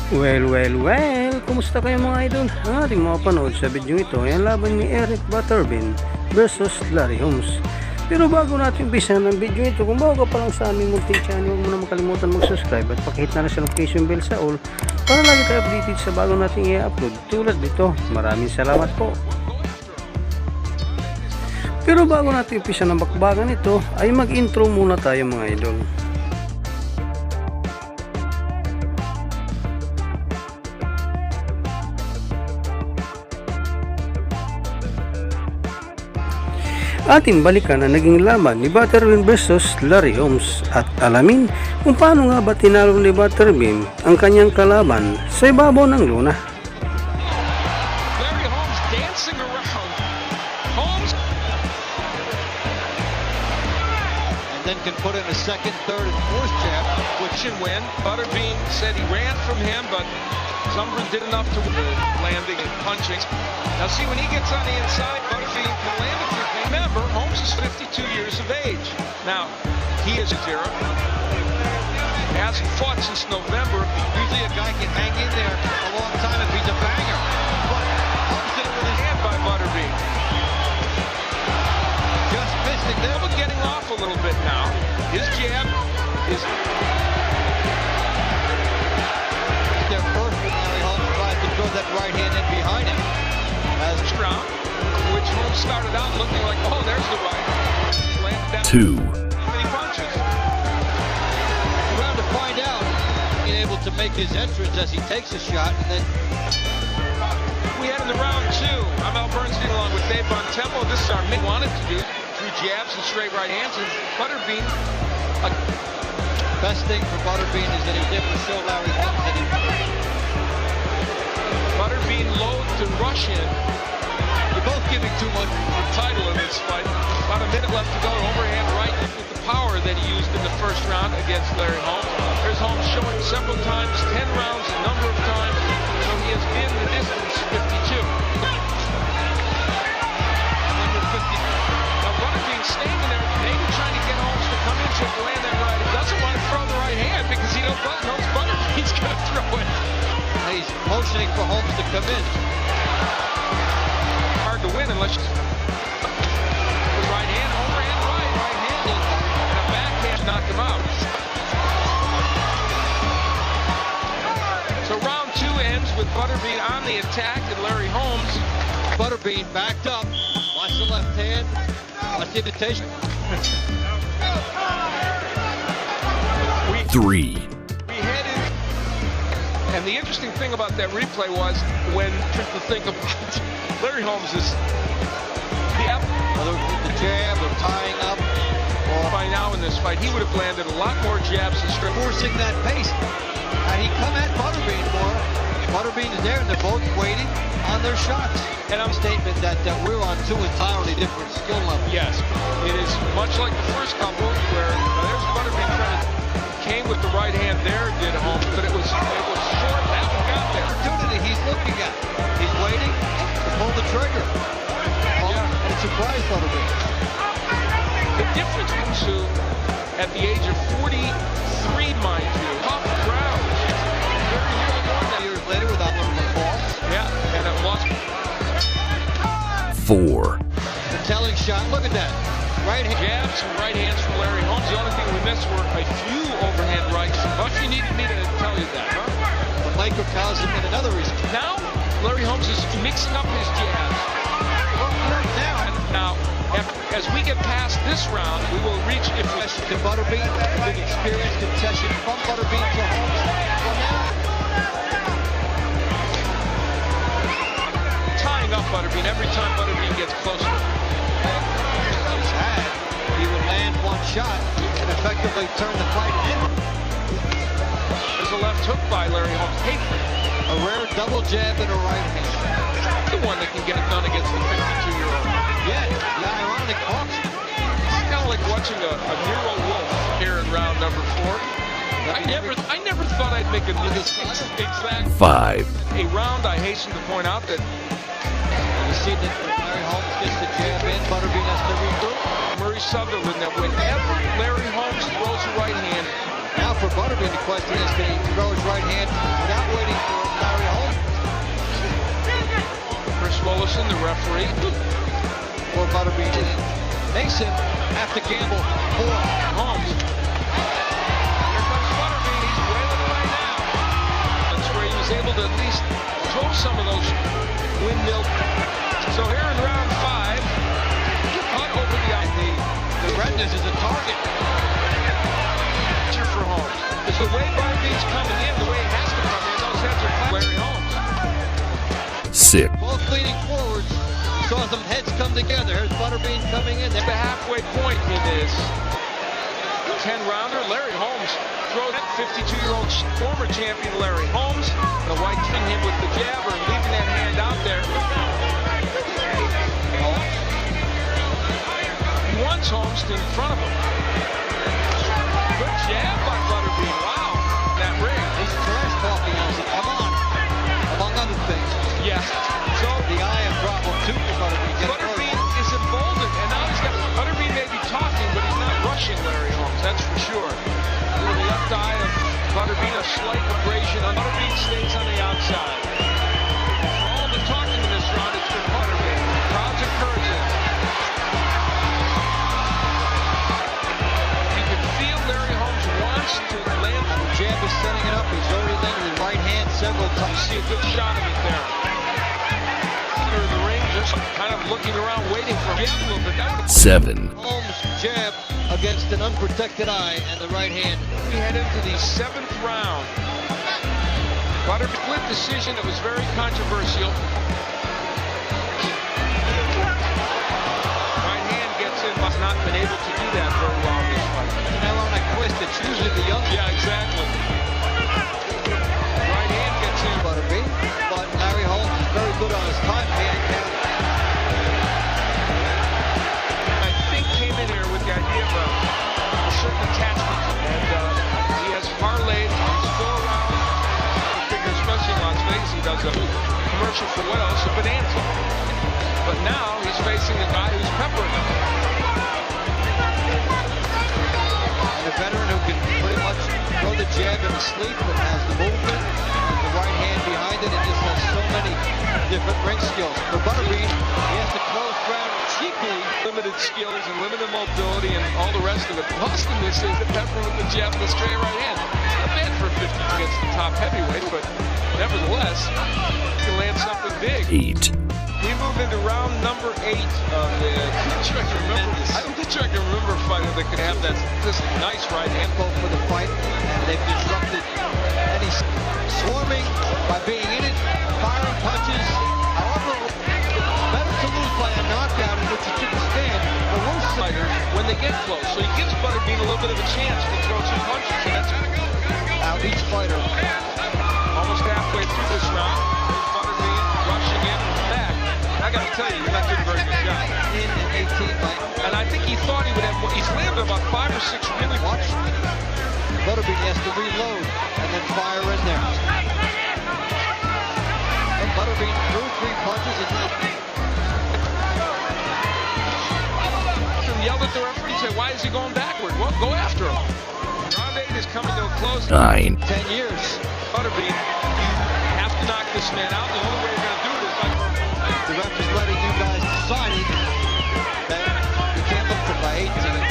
Well, kumusta kayo mga idol? Ang ating mga panood sa video ito ay ang laban ni Butterbean versus Larry Holmes. Pero bago natin umpisa ng video ito, kung bago ka pa lang sa aming munting channel, huwag mo na makalimutan mag-subscribe at pakihit na rin sa notification bell sa all para lagi kayo updated sa bago nating i-upload tulad dito. Maraming salamat po. Pero bago natin umpisa ng bakbakan ito, ay mag-intro muna tayo mga idol. Ating balikan ang naging laban ni Butterbean versus Larry Holmes at alamin kung paano nga ba tinalo ni Butterbean ang kanyang kalaban sa ibabaw ng luna. Larry Holmes dancing around. Holmes and then can put in a second, third, and fourth jab, which can win. Butterbean said he ran from him, but Zumbrun did enough to landing and punching. Now see, when he gets on the inside, Butterbean can land it. Remember, Holmes is 52 years of age. Now, he is a zero. Hasn't fought since November. Usually a guy can hang in there a long time if he's a banger. But Holmes did it with his hand by Butterbean. Just missed it. They're getting off a little bit now. His jab is... They're first when Larry Holmes tries to throw that right hand in behind him. As round, which Holmes started out looking like, oh, there's the right. Landed down. Two. Many punches. We're to find out. Being able to make his entrance as he takes a shot, and then we had in the round two. I'm Al Bernstein along with Dave Bontempo. This is our mid wanted to do through jabs and straight right hands. And Butterbean. Best thing for Butterbean is that he was able to show Larry Holmes that he. Butterbean loads to rush in. They're both giving too much for title in this fight. About a minute left to go. Overhand right with the power that he used in the first round against Larry Holmes. There's Holmes showing several times, 10 rounds, a number of times. So he has been the distance 52. Now Butterbean standing there, maybe trying to get Holmes to come in to land that right. He doesn't want to throw the right hand because he knows Butterbean's going to throw it. He's motioning for Holmes to come in. Hard to win unless you... The right hand, overhand right-handed, and a backhand knocked him out. So round two ends with Butterbean on the attack and Larry Holmes. Butterbean backed up. Watch the left hand. Watch the invitation. Three. And the interesting thing about that replay was when to think about Larry Holmes is whether the jab or tying up, or by now in this fight he would have landed a lot more jabs and straight forcing that pace. And he come at Butterbean more. Butterbean is there and they're both waiting on their shots. And I'm statement that we're on two entirely different skill levels. Yes, it is much like the first couple where there's Butterbean trying to came with the right hand there, did Holmes, but it was short. That one got there. Opportunity he's looking at. He's waiting to pull the trigger. And surprise Butterbean. The difference comes to at the age of 43, mind you. Tough crowd. Very nearly won that years later without learning the fall. Yeah, and it lost. Four. The telling shot. Look at that. Right hand jabs and right hands from Larry Holmes. The only thing we missed were a few overhand rights. But you needed me to tell you that, huh? The microcosm and another reason. Now, Larry Holmes is mixing up his jabs. Now, as we get past this round, we will reach if we to Butterbean, a big experience concession from Butterbean to Holmes. Tying up Butterbean every time Butterbean gets closer. He would land one shot and effectively turn the fight in. There's a left hook by Larry Holmes. Hey, a rare double jab and a right hand. The one that can get it done against the 52-year-old. Yeah, ironic box. It's kind of like watching a Nero Wolf here in round number 4. I never thought I'd make a exact Five. a round. I hasten to point out that you see that Larry Holmes gets the jab in, Butterbean has to regroup. Murray Sutherland, that whenever Larry Holmes throws a right hand, now for Butterbean the question is, can he throw his right hand without waiting 3 for Butterbean. Mason have to gamble for Holmes. Here comes Butterbean. He's wailing away now. That's where he was able to at least throw some of those windmill. So here in round 5, cut over the eye. the Redness is a target. For Holmes. Because the way Butterbean's coming in, the way it has to come in, those heads are Larry Holmes. 6. Both leaning forwards. Saw some heads come together. Here's Butterbean coming in. At the halfway point in this 10-rounder, Larry Holmes throws at 52-year-old former champion Larry Holmes. The white hitting him with the jabber and leaving that hand out there. He wants Holmes in front of him. Good jab by Butterbean. Wow, that ring. He's trash talking as he come on, among other things. Yeah. So The eye of problem too for Butterbean. Butterbean is emboldened, and now he's got Butterbean may be talking, but he's not rushing Larry Holmes. That's for sure. With the left eye of Butterbean, a slight abrasion. Butterbean stays on the outside. For all the talking in this round, it's been Butterbean. Crowd's encouraging. You can feel Larry Holmes wants to land. The jab is setting it up. He's already landed his right hand several times. See a good shot of it there. Under the ring, just kind of looking around, waiting for him a little bit. 7. Holmes jab against an unprotected eye and the right hand. We head into the 7th round. Butterbean split decision that was very controversial. Right hand gets in, but not been able to do that very well in this fight. Now on a twist, it's usually the young Yeah, exactly. Right hand gets in. Butterbean, but Larry Holmes is very good on his time hand count. I think came in here with the idea of a certain attachment, and he has parlayed these 4 rounds. I figure, especially in Las Vegas, he does a commercial for what else? A bonanza. But now he's facing a guy who's peppering him. And a veteran who can pretty much throw the jab in his sleep and has the movement and the right hand behind it and just has so many different ring skills. For Butterbean, he has to close ground cheaply. Limited skills and limited mobility and all the rest of it. Boston, this is the pepper with the jab and the straight right hand. Not bad for 50 against the top heavyweight, but nevertheless, he can land something big. 8. We move into round number 8 of the. I'm sure I can remember. I'm sure I can remember a fighter that could have that this nice right hand. Both for the fight, and they've disrupted any swarming by being in it, firing punches. However, better to lose by a knockout in which you took a stand. The worst Fighter when they get close, so he gives Butterbean a little bit of a chance to throw some punches, and that's out each fighter. almost halfway through this round. There's Butterbean rushing in and back. I got to tell you, you're not doing a very good job. In and 18 by And I think he thought he would have. He's landed about 5 or 6 really. watch. Butterbean has to reload and then fire in there. And Butterbean threw 3 punches and Yelled at the referee and said, "Why is he going backward?" Well, go after him. Round 8 is coming to a close. 9. 10 years. Butterbean, you have to knock this man out. The only way you're going to do it is by. The ref is letting you guys decide it. That you can't look for by 18 and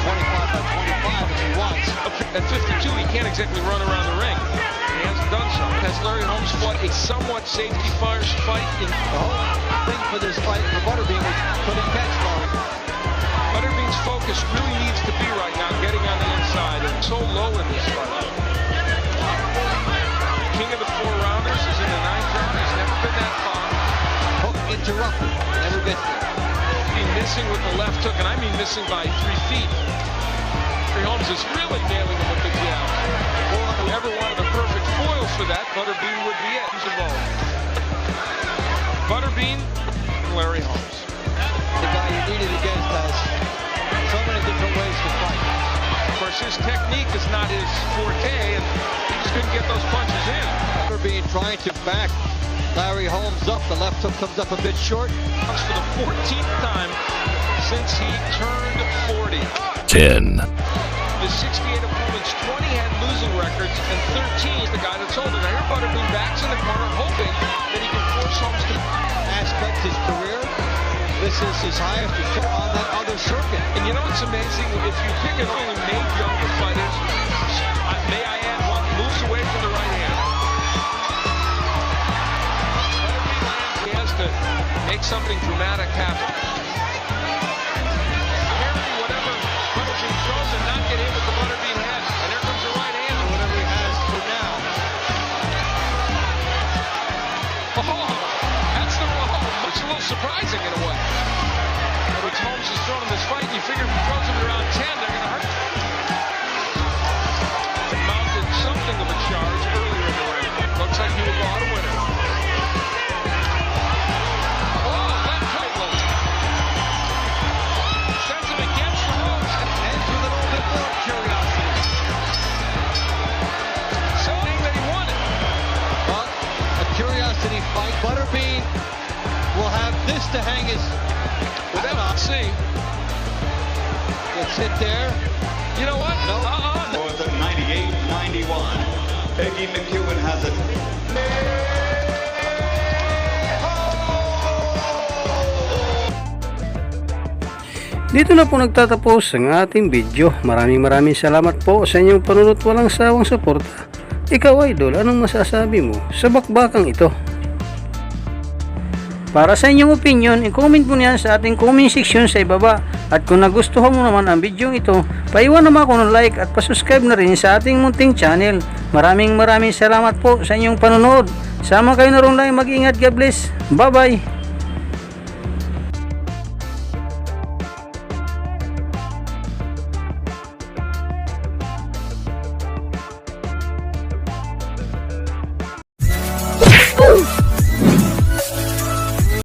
25 by 25 if he wants. At 52, he can't exactly run around the ring. He hasn't done so. Has Larry Holmes fought a somewhat safety first fight? The whole thing for this fight for Butterbean was couldn't catch Larry. Butterbean's focus really needs to be right now getting on the inside. It's so low in this fight. King of the 4-rounders is in the 9th round. He's never been that far. Hook interrupted. Never gets it. He's missing with the left hook, and I mean missing by 3 feet. Larry Holmes is really nailing him with the jab. If you ever wanted a perfect foil for that, Butterbean would be it. He's involved. Butterbean and Larry Holmes. The guy you needed against has so many different ways to fight. Of course, his technique is not his forte, and he just couldn't get those punches in. Butterbean trying to back Larry Holmes up. The left hook comes up a bit short. Comes for the 14th time since he turned 40. 10. The 68 opponents, 20 had losing records, and 13 is the guy that's older. Now here Butterbean backs in the corner, hoping that he can force Holmes to. Aspect to his career. This is his highest return on that other circuit. And you know what's amazing? If you pick an only made younger fighters, may I add one, moves away from the right hand. He has to make something dramatic happen. Apparently, whatever Butterbean throws and not get hit with the Butterbean head. And there comes the right hand. Whatever he has for now. Oh, that's the wrong. It's a little surprising in a way. Which Holmes has thrown in this fight. You figure if he throws him around 10, they're going to hurt. He mounted something of a charge earlier in the round. Looks like he will go out a winner. Oh, left hook. Sends him against the ropes. Ends with a little bit more curiosity. Saying that he won it. Well, a curiosity fight. Butterbean will have this to hang his... Without I'll see. Gets hit there. You know what? No. Scores at 98-91. Peggy McEwen has it. Dito na po nagtatapos ang ating video. Maraming salamat po sa inyong panunod, walang sawang suporta. Ikaw idol, anong masasabi mo sa bakbakang ito? Para sa inyong opinion, i-comment mo niyan sa ating comment section sa ibaba. At kung nagustuhan mo naman ang video ito, paiwan naman ako ng like at pasubscribe na rin sa ating munting channel. Maraming salamat po sa inyong panonood. Sama kayo na rin lang, mag-ingat, God bless. Bye bye!